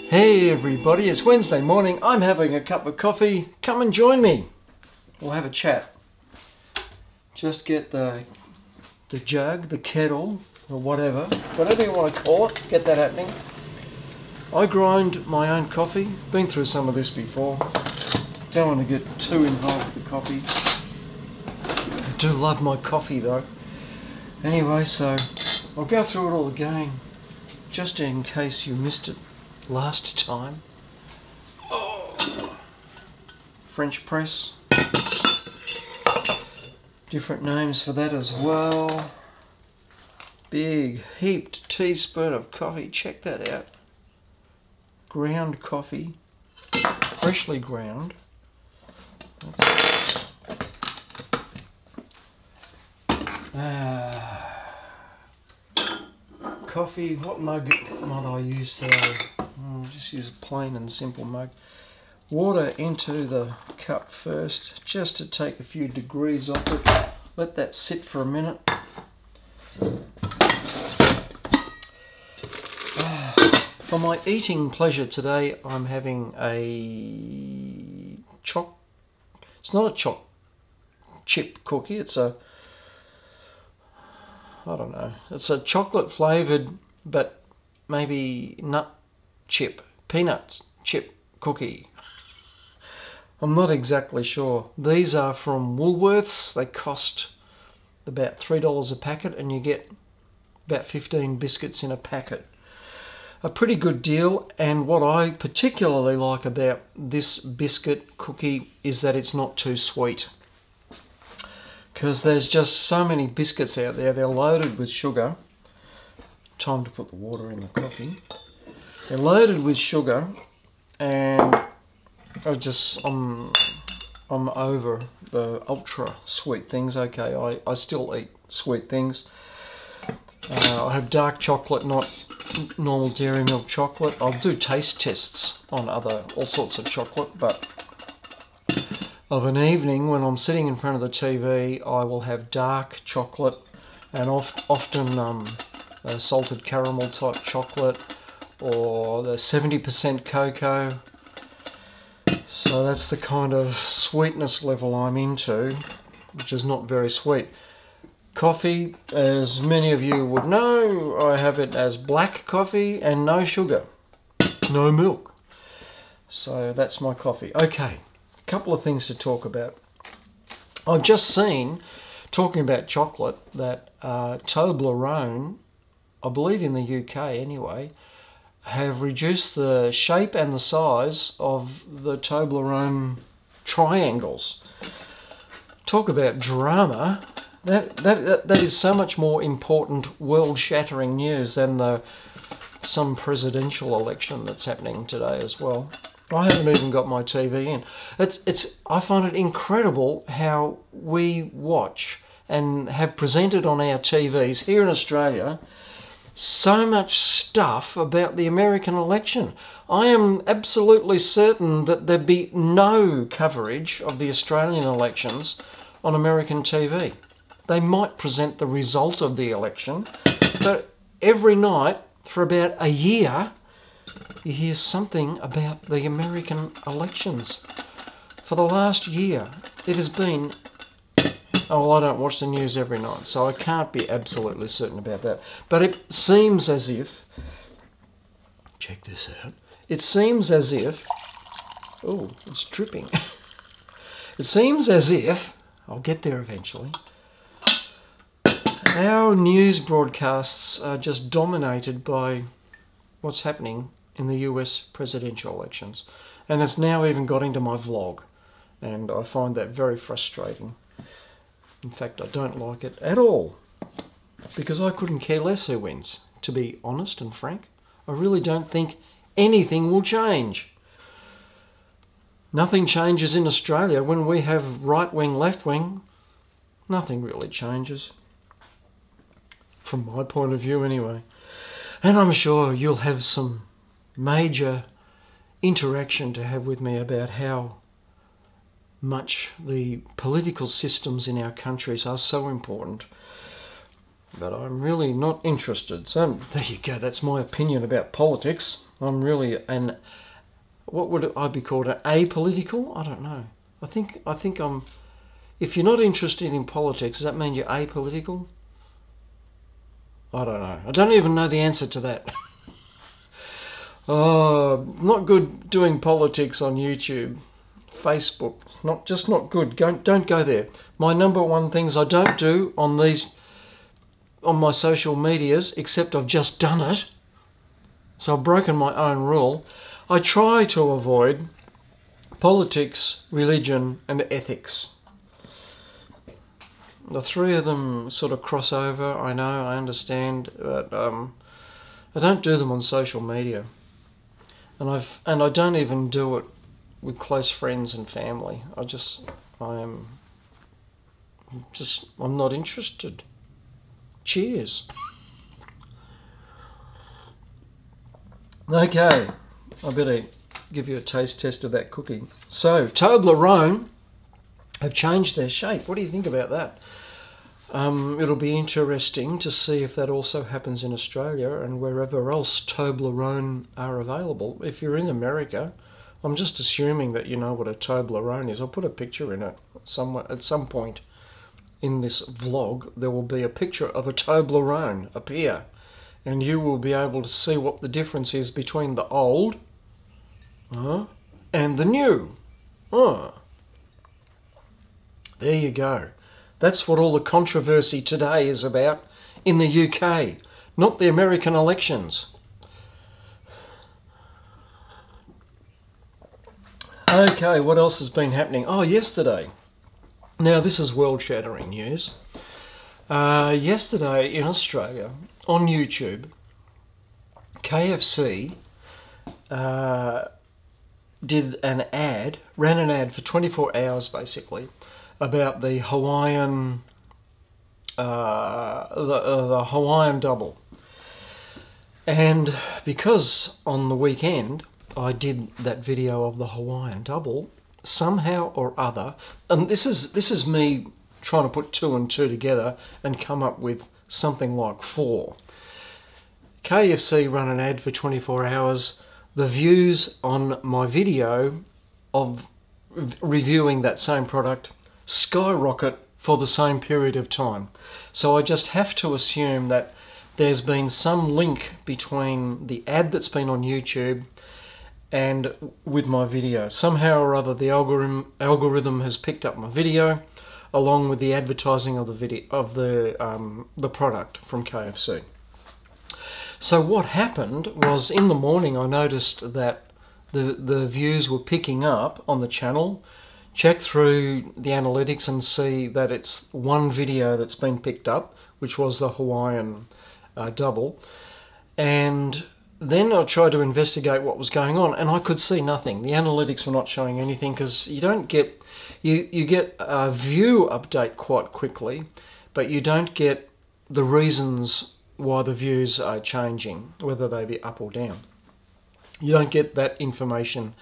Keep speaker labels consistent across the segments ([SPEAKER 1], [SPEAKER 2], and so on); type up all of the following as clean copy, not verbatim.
[SPEAKER 1] Hey everybody, it's Wednesday morning. I'm having a cup of coffee. Come and join me. We'll have a chat. Just get the jug, the kettle, or whatever you want to call it. Get that happening. I grind my own coffee. Been through some of this before. Don't want to get too involved with the coffee. I do love my coffee though. Anyway, so I'll go through it all again, just in case you missed it last time. Oh. French press. Different names for that as well. Big heaped teaspoon of coffee. Check that out. Ground coffee. Freshly ground. Coffee. What mug might I use today? I'll just use a plain and simple mug. Water into the cup first, just to take a few degrees off it. Let that sit for a minute. For my eating pleasure today, I'm having a it's not a chip cookie, it's a, I don't know, it's a chocolate flavoured, but maybe peanut chip cookie. I'm not exactly sure. These are from Woolworths. They cost about $3 a packet and you get about 15 biscuits in a packet. A pretty good deal, and what I particularly like about this biscuit cookie is that it's not too sweet. Because there's just so many biscuits out there. They're loaded with sugar. Time to put the water in the coffee. They're loaded with sugar, and I'm over the ultra sweet things. Okay, I still eat sweet things. I have dark chocolate, not normal dairy milk chocolate. I'll do taste tests on all sorts of chocolate, but of an evening when I'm sitting in front of the TV, I will have dark chocolate, and often salted caramel type chocolate, or the 70% cocoa. So that's the kind of sweetness level I'm into, which is not very sweet. Coffee, as many of you would know, I have it as black coffee and no sugar, no milk. So that's my coffee. Okay, a couple of things to talk about. I've just seen, talking about chocolate, that Toblerone, I believe in the UK anyway, have reduced the shape and the size of the Toblerone triangles. Talk about drama. That is so much more important, world-shattering news than some presidential election that's happening today as well. I haven't even got my TV in. I find it incredible how we watch and have presented on our TVs here in Australia so much stuff about the American election. I am absolutely certain that there'd be no coverage of the Australian elections on American TV. They might present the result of the election, but every night for about a year, you hear something about the American elections. For the last year, it has been... Oh, well, I don't watch the news every night, so I can't be absolutely certain about that. But it seems as if... Check this out. It seems as if... Oh, it's dripping. It seems as if... I'll get there eventually. Our news broadcasts are just dominated by what's happening in the US presidential elections. And it's now even got into my vlog. And I find that very frustrating. In fact, I don't like it at all. Because I couldn't care less who wins. To be honest and frank, I really don't think anything will change. Nothing changes in Australia when we have right-wing, left-wing. Nothing really changes. From my point of view anyway. And I'm sure you'll have some major interaction to have with me about how much the political systems in our countries are so important. But I'm really not interested. So there you go, that's my opinion about politics. I'm really what would I be called? An apolitical? I don't know. I think I'm. If you're not interested in politics, does that mean you're apolitical? I don't know. I don't even know the answer to that. Oh, not good doing politics on YouTube. Facebook, not good. Don't go there. My number one things I don't do on my social medias, except I've just done it. So I've broken my own rule. I try to avoid politics, religion, and ethics. The three of them sort of cross over. I know, I understand, but I don't do them on social media, and I don't even do it with close friends and family. I'm not interested. Cheers. Okay, I better give you a taste test of that cookie. So, Toblerone have changed their shape. What do you think about that? It'll be interesting to see if that also happens in Australia and wherever else Toblerone are available. If you're in America, I'm just assuming that you know what a Toblerone is. I'll put a picture in it somewhere at some point in this vlog. There will be a picture of a Toblerone appear, and you will be able to see what the difference is between the old and the new. There you go. That's what all the controversy today is about in the UK, not the American elections. Okay, what else has been happening? Oh, yesterday. Now, this is world-shattering news. Yesterday in Australia, on YouTube, KFC ran an ad for 24 hours, basically, about the Hawaiian, the Hawaiian double. And because on the weekend I did that video of the Hawaiian double, somehow or other, and this is me trying to put two and two together and come up with something like 4. KFC run an ad for 24 hours. The views on my video of reviewing that same product skyrocket for the same period of time. So I just have to assume that there's been some link between the ad that's been on YouTube and with my video. Somehow or other the algorithm has picked up my video along with the advertising of the video of the product from KFC. So what happened was, in the morning I noticed that the views were picking up on the channel. Check through the analytics and see that it's one video that's been picked up, which was the Hawaiian double. And then I tried to investigate what was going on, and I could see nothing. The analytics were not showing anything, because you don't get you get a view update quite quickly, but you don't get the reasons why the views are changing, whether they be up or down. You don't get that information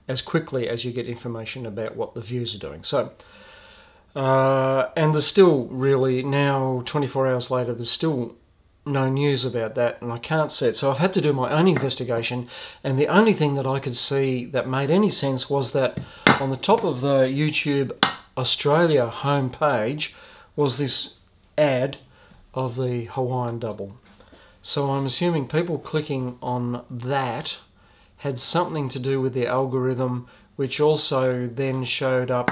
[SPEAKER 1] as quickly as you get information about what the views are doing. So, and there's still really, now 24 hours later, there's still no news about that, and I can't see it. So I've had to do my own investigation, and the only thing that I could see that made any sense was that on the top of the YouTube Australia homepage was this ad of the Hawaiian double. So I'm assuming people clicking on that had something to do with the algorithm, which also then showed up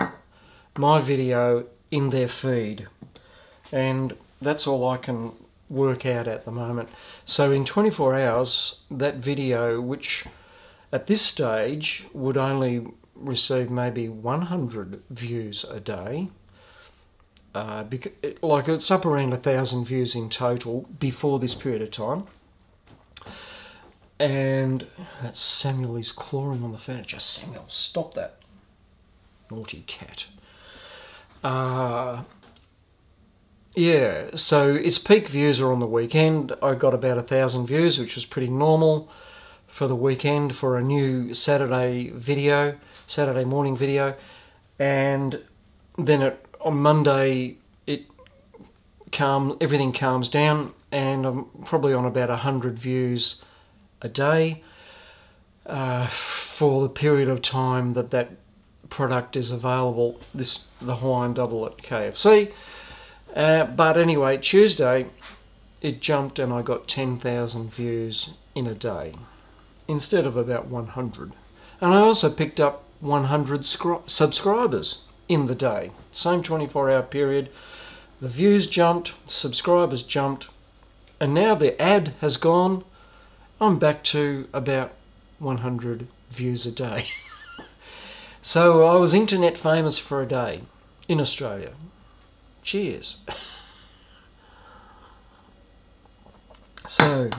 [SPEAKER 1] my video in their feed. And that's all I can work out at the moment. So in 24 hours, that video, which at this stage would only receive maybe 100 views a day, because, like, it's up around 1,000 views in total before this period of time. And that's Samuel, he's clawing on the furniture. Samuel, stop that. Naughty cat. Yeah, so its peak views are on the weekend. I got about 1,000 views, which was pretty normal for the weekend for a new Saturday morning video. And then on Monday, everything calms down, and I'm probably on about 100 views a day. for the period of time that that product is available, the Hawaiian Double at KFC. But anyway, Tuesday it jumped and I got 10,000 views in a day instead of about 100. And I also picked up 100 subscribers in the day. Same 24-hour period. The views jumped, subscribers jumped, and now the ad has gone. I'm back to about 100 views a day. So I was internet famous for a day in Australia. Cheers. So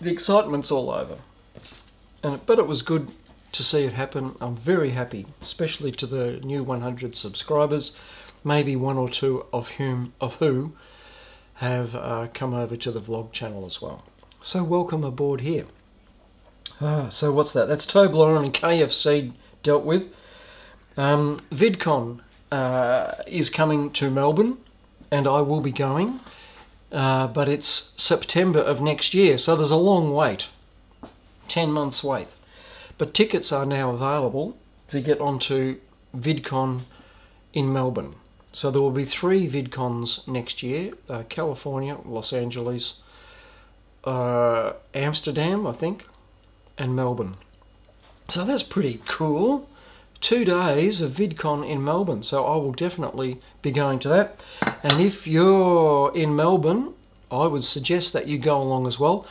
[SPEAKER 1] the excitement's all over, but it was good to see it happen. I'm very happy, especially to the new 100 subscribers, maybe one or two of who have come over to the vlog channel as well. So welcome aboard here. So what's that? That's Toblerone and KFC dealt with. VidCon is coming to Melbourne, and I will be going. But it's September of next year, so there's a long wait, 10 months wait. But tickets are now available to get onto VidCon in Melbourne. So there will be 3 VidCons next year, California, Los Angeles, Amsterdam, I think, and Melbourne. So that's pretty cool. 2 days of VidCon in Melbourne, so I will definitely be going to that. And if you're in Melbourne, I would suggest that you go along as well.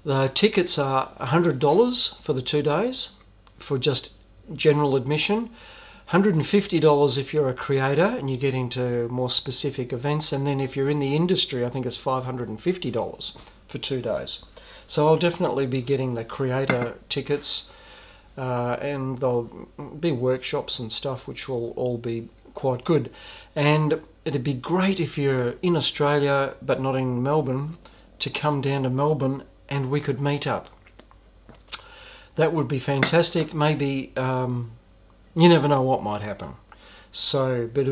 [SPEAKER 1] The tickets are $100 for the 2 days for just general admission, $150 if you're a creator and you get into more specific events, and then if you're in the industry, I think it's $550 for 2 days. So I'll definitely be getting the creator tickets. And there'll be workshops and stuff which will all be quite good. And it'd be great if you're in Australia but not in Melbourne to come down to Melbourne and we could meet up. That would be fantastic. Maybe you never know what might happen. So, but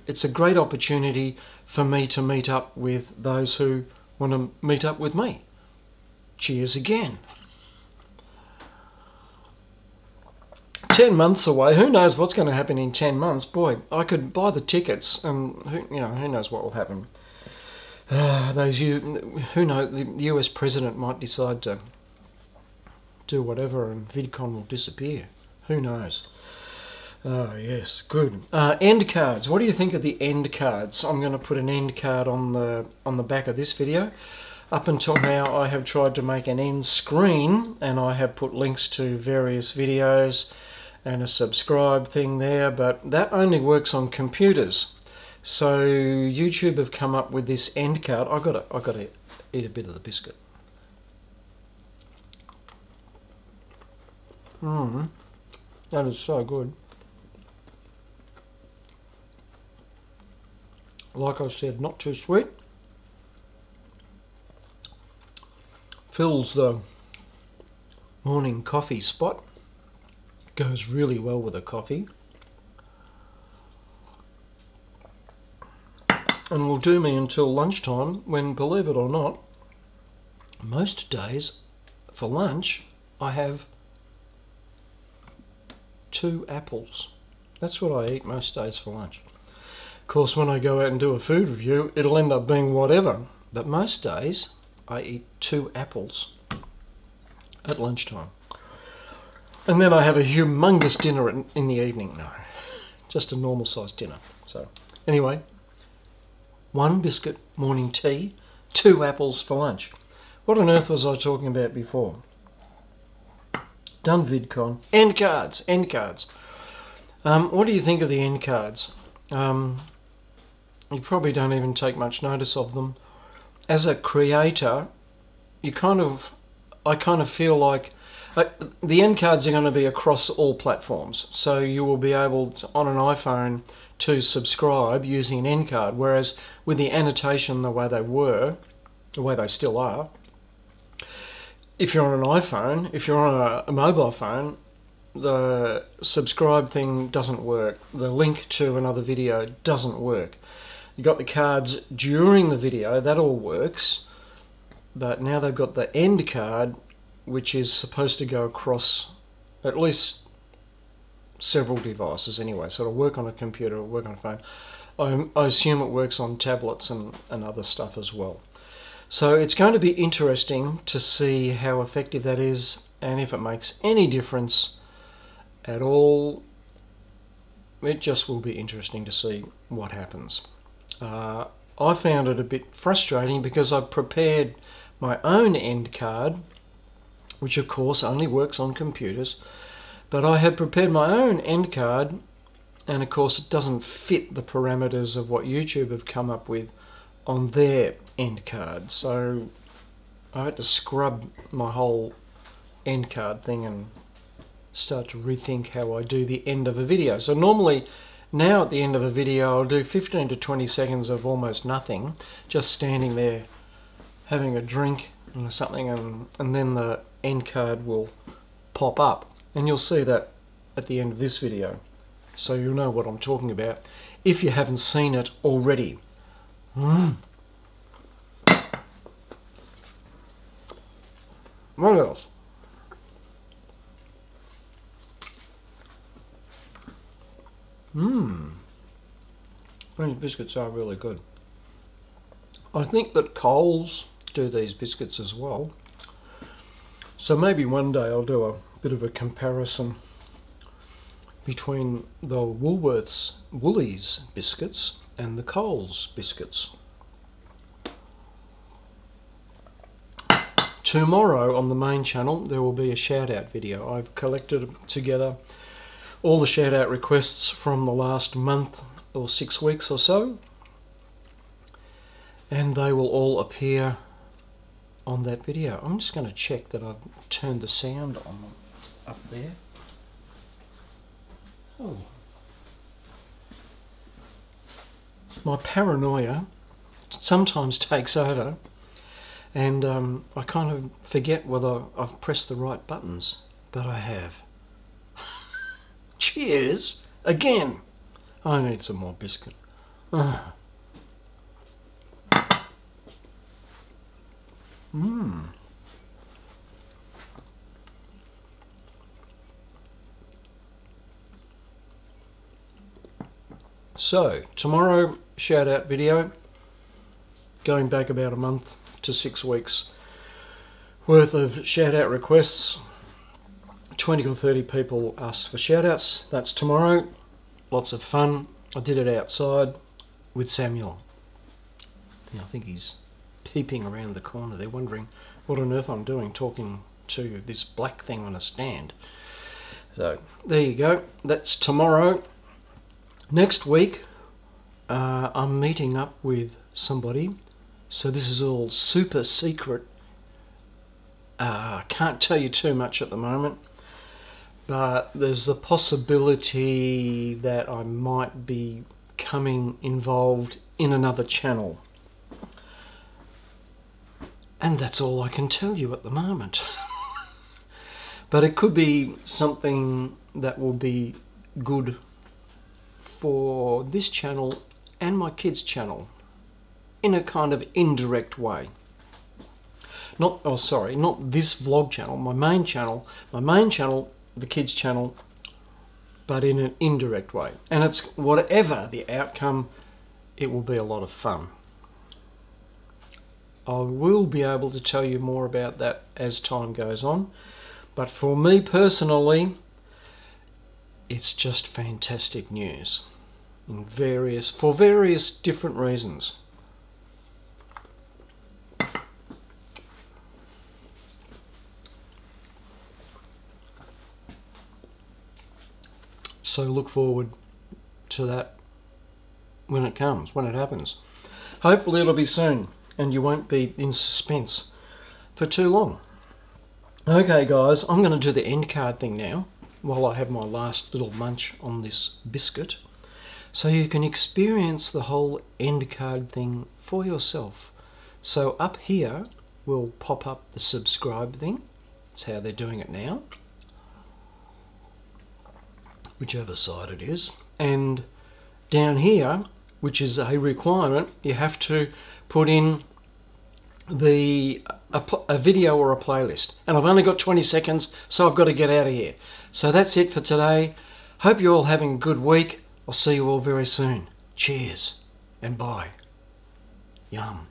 [SPEAKER 1] it's a great opportunity for me to meet up with those who want to meet up with me. Cheers again. 10 months away. Who knows what's going to happen in 10 months? Boy, I could buy the tickets, and who knows what will happen. Who knows? The US president might decide to do whatever, and VidCon will disappear. Who knows? Oh yes, good. End cards. What do you think of the end cards? I'm going to put an end card on the back of this video. Up until now, I have tried to make an end screen, and I have put links to various videos and a subscribe thing there, but that only works on computers. So YouTube have come up with this end card. I got to eat a bit of the biscuit. That is so good. Like I said, not too sweet. Fills the morning coffee spot. Goes really well with a coffee. And will do me until lunchtime when, believe it or not, most days for lunch I have 2 apples. That's what I eat most days for lunch. Of course, when I go out and do a food review, it'll end up being whatever. But most days I eat 2 apples at lunchtime. And then I have a humongous dinner in the evening. No, just a normal sized dinner. So anyway, 1 biscuit morning tea, 2 apples for lunch. What on earth was I talking about before? Done VidCon. End cards, end cards. What do you think of the end cards? You probably don't even take much notice of them. As a creator, I kind of feel like the end cards are going to be across all platforms. So you will be able to, on an iPhone, to subscribe using an end card, whereas with the annotation the way they still are, if you're on an iPhone, if you're on a mobile phone, the subscribe thing doesn't work. The link to another video doesn't work. You got the cards during the video, that all works, but now they've got the end card which is supposed to go across at least several devices anyway. So it'll work on a computer, it'll work on a phone. I assume it works on tablets and other stuff as well. So it's going to be interesting to see how effective that is, and if it makes any difference at all. It just will be interesting to see what happens. I found it a bit frustrating because I prepared my own end card, which of course only works on computers, but I had prepared my own end card, and of course it doesn't fit the parameters of what YouTube have come up with on their end card. So I had to scrub my whole end card thing and start to rethink how I do the end of a video. So normally now at the end of a video I'll do 15 to 20 seconds of almost nothing, just standing there having a drink or something, and then the end card will pop up, and you'll see that at the end of this video, so you'll know what I'm talking about if you haven't seen it already. What else? These biscuits are really good. I think that Coles do these biscuits as well. So maybe one day I'll do a bit of a comparison between the Woolies biscuits and the Coles biscuits. Tomorrow on the main channel there will be a shout out video. I've collected together all the shout out requests from the last month or 6 weeks or so, and they will all appear on that video. I'm just going to check that I've turned the sound on up there. Oh. My paranoia sometimes takes over, and I kind of forget whether I've pressed the right buttons, but I have. Cheers again. I need some more biscuit. So tomorrow, shout out video, going back about a month to 6 weeks worth of shout out requests. 20 or 30 people asked for shout outs. That's tomorrow. Lots of fun. I did it outside with Samuel. I think he's peeping around the corner there, wondering what on earth I'm doing talking to this black thing on a stand. So there you go. That's tomorrow. Next week I'm meeting up with somebody, so this is all super secret. I can't tell you too much at the moment, but there's the possibility that I might be becoming involved in another channel. And that's all I can tell you at the moment. But it could be something that will be good for this channel and my kids' channel in a kind of indirect way. Not this vlog channel, my main channel, the kids' channel, but in an indirect way. And it's whatever the outcome, it will be a lot of fun. I will be able to tell you more about that as time goes on, but for me personally, it's just fantastic news for various different reasons. So look forward to that when it comes, when it happens. Hopefully it'll be soon and you won't be in suspense for too long. Okay guys, I'm going to do the end card thing now while I have my last little munch on this biscuit, so you can experience the whole end card thing for yourself. So up here will pop up the subscribe thing. That's how they're doing it now, whichever side it is. And down here, which is a requirement, you have to put in a video or a playlist. And I've only got 20 seconds, so I've got to get out of here. So that's it for today. Hope you're all having a good week. I'll see you all very soon. Cheers and bye. Yum.